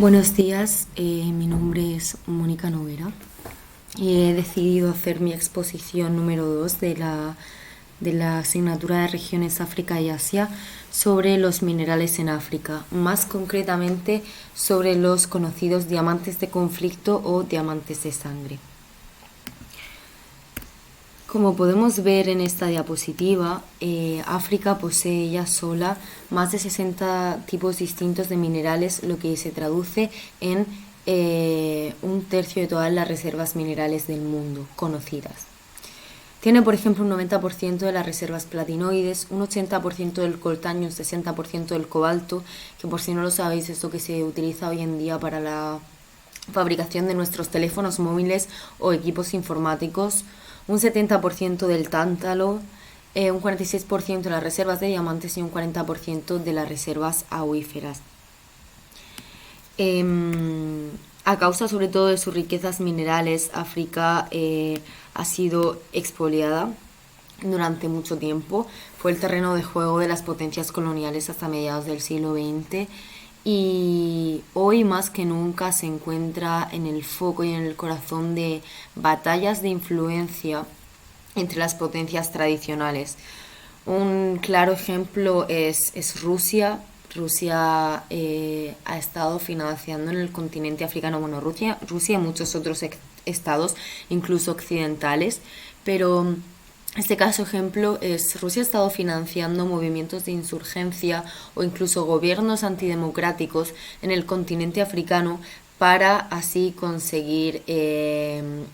Buenos días, mi nombre es Mónica Noguera y he decidido hacer mi exposición número 2 de la asignatura de Regiones África y Asia sobre los minerales en África, más concretamente sobre los conocidos diamantes de conflicto o diamantes de sangre. Como podemos ver en esta diapositiva, África posee ella sola más de 60 tipos distintos de minerales, lo que se traduce en un tercio de todas las reservas minerales del mundo conocidas. Tiene, por ejemplo, un 90% de las reservas platinoides, un 80% del coltaño, un 60% del cobalto, que por si no lo sabéis es lo que se utiliza hoy en día para la fabricación de nuestros teléfonos móviles o equipos informáticos, un 70% del tántalo, un 46% de las reservas de diamantes y un 40% de las reservas auríferas. A causa sobre todo de sus riquezas minerales, África ha sido expoliada durante mucho tiempo. Fue el terreno de juego de las potencias coloniales hasta mediados del siglo XX y hoy más que nunca se encuentra en el foco y en el corazón de batallas de influencia entre las potencias tradicionales. Un claro ejemplo es Rusia. Rusia ha estado financiando en el continente africano, bueno, Rusia y muchos otros estados, incluso occidentales, pero este caso ejemplo es Rusia ha estado financiando movimientos de insurgencia o incluso gobiernos antidemocráticos en el continente africano para así conseguir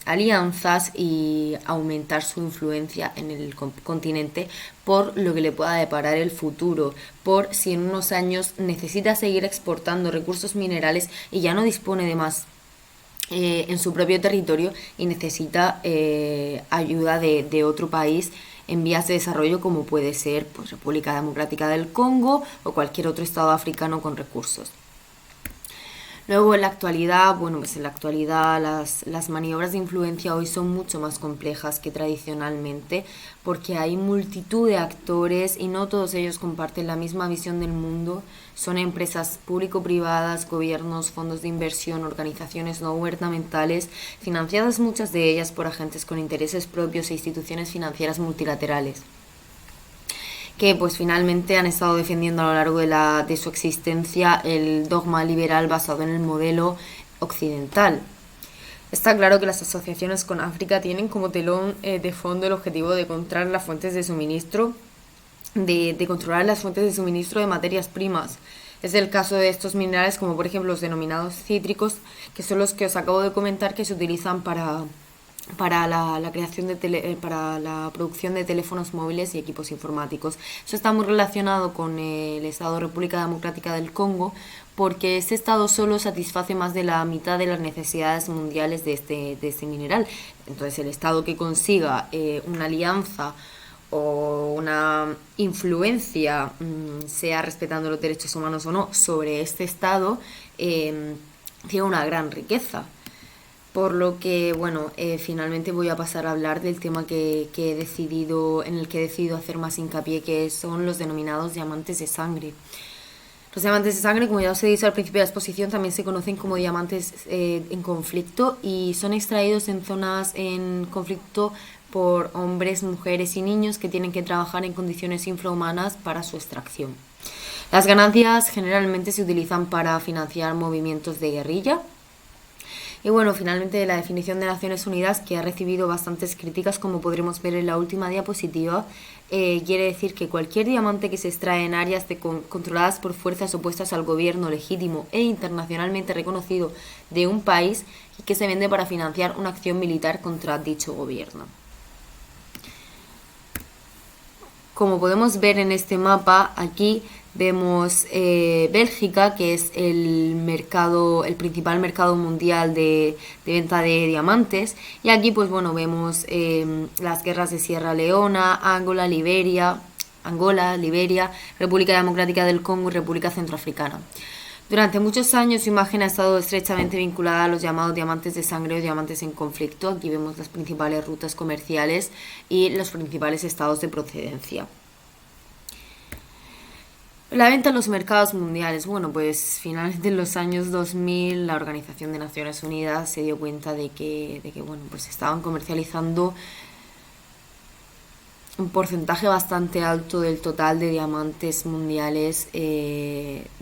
alianzas y aumentar su influencia en el continente por lo que le pueda deparar el futuro, por si en unos años necesita seguir exportando recursos minerales y ya no dispone de más en su propio territorio y necesita ayuda de otro país en vías de desarrollo como puede ser pues, República Democrática del Congo o cualquier otro estado africano con recursos. Luego en la actualidad, las maniobras de influencia hoy son mucho más complejas que tradicionalmente porque hay multitud de actores y no todos ellos comparten la misma visión del mundo. Son empresas público-privadas, gobiernos, fondos de inversión, organizaciones no gubernamentales, financiadas muchas de ellas por agentes con intereses propios e instituciones financieras multilaterales, que pues finalmente han estado defendiendo a lo largo de su existencia el dogma liberal basado en el modelo occidental. Está claro que las asociaciones con África tienen como telón de fondo el objetivo de controlar las fuentes de suministro, de controlar las fuentes de suministro de materias primas. Es el caso de estos minerales como por ejemplo los denominados cítricos, que son los que os acabo de comentar que se utilizan para la creación para la producción de teléfonos móviles y equipos informáticos. Eso está muy relacionado con el Estado de República Democrática del Congo, porque este estado solo satisface más de la mitad de las necesidades mundiales de este mineral. Entonces el estado que consiga una alianza o una influencia, sea respetando los derechos humanos o no, sobre este estado, tiene una gran riqueza. Por lo que, finalmente voy a pasar a hablar del tema en el que he decidido hacer más hincapié, que son los denominados diamantes de sangre. Los diamantes de sangre, como ya os he dicho al principio de la exposición, también se conocen como diamantes en conflicto y son extraídos en zonas en conflicto por hombres, mujeres y niños que tienen que trabajar en condiciones infrahumanas para su extracción. Las ganancias generalmente se utilizan para financiar movimientos de guerrilla. Y finalmente la definición de Naciones Unidas, que ha recibido bastantes críticas, como podremos ver en la última diapositiva, quiere decir que cualquier diamante que se extrae en áreas controladas por fuerzas opuestas al gobierno legítimo e internacionalmente reconocido de un país y que se vende para financiar una acción militar contra dicho gobierno. Como podemos ver en este mapa, aquí vemos Bélgica, que es el principal mercado mundial de venta de diamantes. Y aquí vemos las guerras de Sierra Leona, Angola, Liberia, República Democrática del Congo y República Centroafricana. Durante muchos años su imagen ha estado estrechamente vinculada a los llamados diamantes de sangre o diamantes en conflicto. Aquí vemos las principales rutas comerciales y los principales estados de procedencia. La venta en los mercados mundiales. Bueno, pues finales de los años 2000 la Organización de Naciones Unidas se dio cuenta de que bueno, pues estaban comercializando un porcentaje bastante alto del total de diamantes mundiales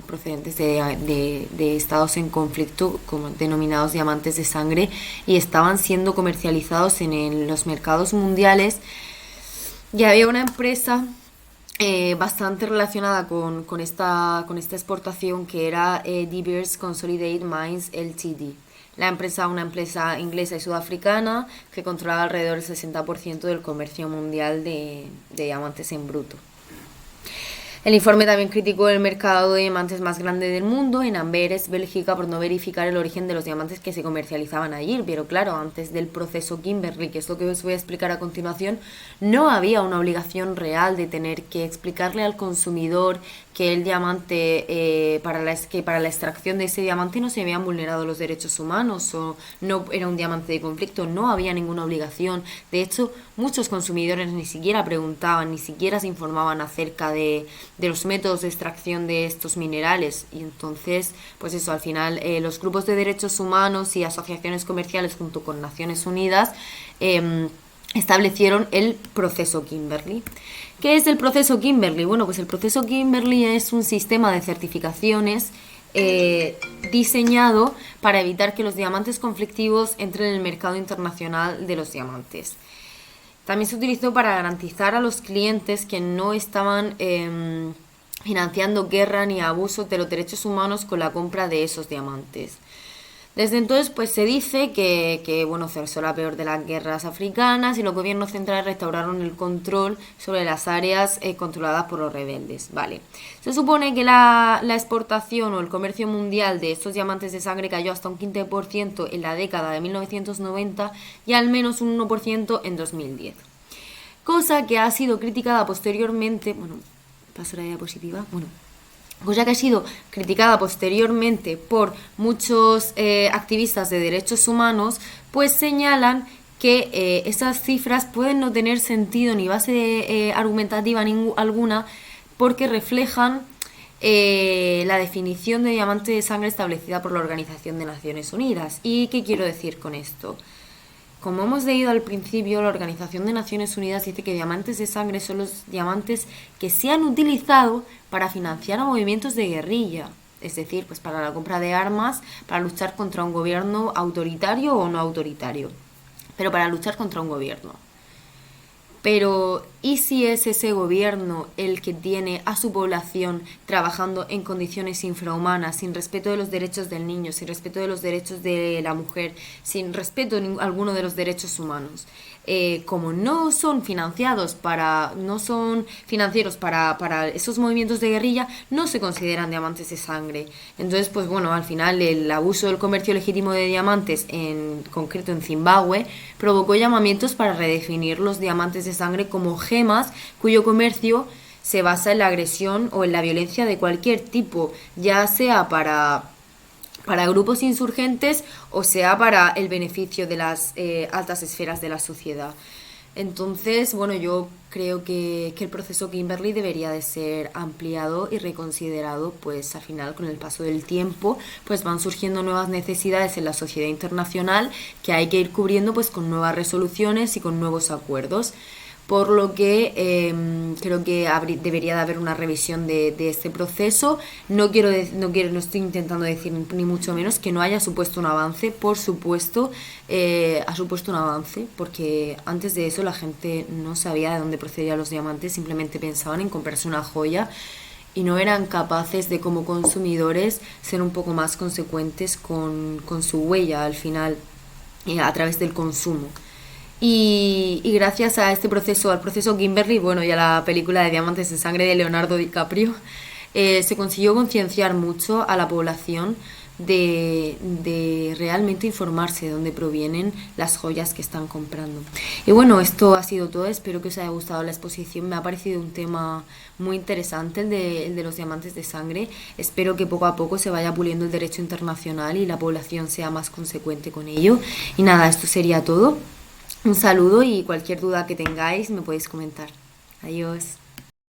procedentes de estados en conflicto, como denominados diamantes de sangre, y estaban siendo comercializados en los mercados mundiales. Y había una empresa bastante relacionada con esta exportación, que era De Beers Consolidated Mines Ltd. Una empresa inglesa y sudafricana que controlaba alrededor del 60% del comercio mundial de diamantes en bruto. El informe también criticó el mercado de diamantes más grande del mundo, en Amberes, Bélgica, por no verificar el origen de los diamantes que se comercializaban allí. Pero claro, antes del proceso Kimberley, que es lo que os voy a explicar a continuación, no había una obligación real de tener que explicarle al consumidor que el diamante, para la extracción de ese diamante no se habían vulnerado los derechos humanos o no era un diamante de conflicto. No había ninguna obligación. De hecho, muchos consumidores ni siquiera preguntaban, ni siquiera se informaban acerca de los métodos de extracción de estos minerales. Y entonces, pues eso, al final los grupos de derechos humanos y asociaciones comerciales junto con Naciones Unidas establecieron el proceso Kimberley. ¿Qué es el proceso Kimberley? Bueno, pues el proceso Kimberley es un sistema de certificaciones diseñado para evitar que los diamantes conflictivos entren en el mercado internacional de los diamantes. También se utilizó para garantizar a los clientes que no estaban financiando guerra ni abusos de los derechos humanos con la compra de esos diamantes. Desde entonces, pues se dice que bueno, cesó la peor de las guerras africanas y los gobiernos centrales restauraron el control sobre las áreas controladas por los rebeldes. Vale. Se supone que la exportación o el comercio mundial de estos diamantes de sangre cayó hasta un 15% en la década de 1990 y al menos un 1% en 2010. Cosa que ha sido criticada posteriormente. Bueno, paso la diapositiva. Bueno. Cosa que ha sido criticada posteriormente por muchos activistas de derechos humanos, pues señalan que esas cifras pueden no tener sentido ni base argumentativa alguna, porque reflejan la definición de diamante de sangre establecida por la Organización de Naciones Unidas. ¿Y qué quiero decir con esto? Como hemos leído al principio, la Organización de Naciones Unidas dice que diamantes de sangre son los diamantes que se han utilizado para financiar a movimientos de guerrilla, es decir, pues para la compra de armas, para luchar contra un gobierno autoritario o no autoritario, pero para luchar contra un gobierno. Pero, ¿y si es ese gobierno el que tiene a su población trabajando en condiciones infrahumanas, sin respeto de los derechos del niño, sin respeto de los derechos de la mujer, sin respeto de alguno de los derechos humanos? Como no son financieros para esos movimientos de guerrilla, no se consideran diamantes de sangre. Entonces, pues bueno, al final el abuso del comercio legítimo de diamantes, en concreto en Zimbabue, provocó llamamientos para redefinir los diamantes de sangre como gemas cuyo comercio se basa en la agresión o en la violencia de cualquier tipo, ya sea para grupos insurgentes o sea para el beneficio de las altas esferas de la sociedad. Entonces, bueno, yo creo que el proceso Kimberley debería de ser ampliado y reconsiderado, pues al final con el paso del tiempo pues van surgiendo nuevas necesidades en la sociedad internacional que hay que ir cubriendo pues con nuevas resoluciones y con nuevos acuerdos. Por lo que creo que debería de haber una revisión de este proceso. No estoy intentando decir ni mucho menos que no haya supuesto un avance. Por supuesto, ha supuesto un avance, porque antes de eso la gente no sabía de dónde procedían los diamantes, simplemente pensaban en comprarse una joya y no eran capaces de, como consumidores, ser un poco más consecuentes con su huella al final a través del consumo. Y gracias a este proceso, al proceso Kimberley, bueno, y a la película de Diamantes de Sangre de Leonardo DiCaprio, se consiguió concienciar mucho a la población de realmente informarse de dónde provienen las joyas que están comprando. Y bueno, esto ha sido todo. Espero que os haya gustado la exposición. Me ha parecido un tema muy interesante el de los diamantes de sangre. Espero que poco a poco se vaya puliendo el derecho internacional y la población sea más consecuente con ello. Y nada, esto sería todo. Un saludo y cualquier duda que tengáis me podéis comentar. Adiós.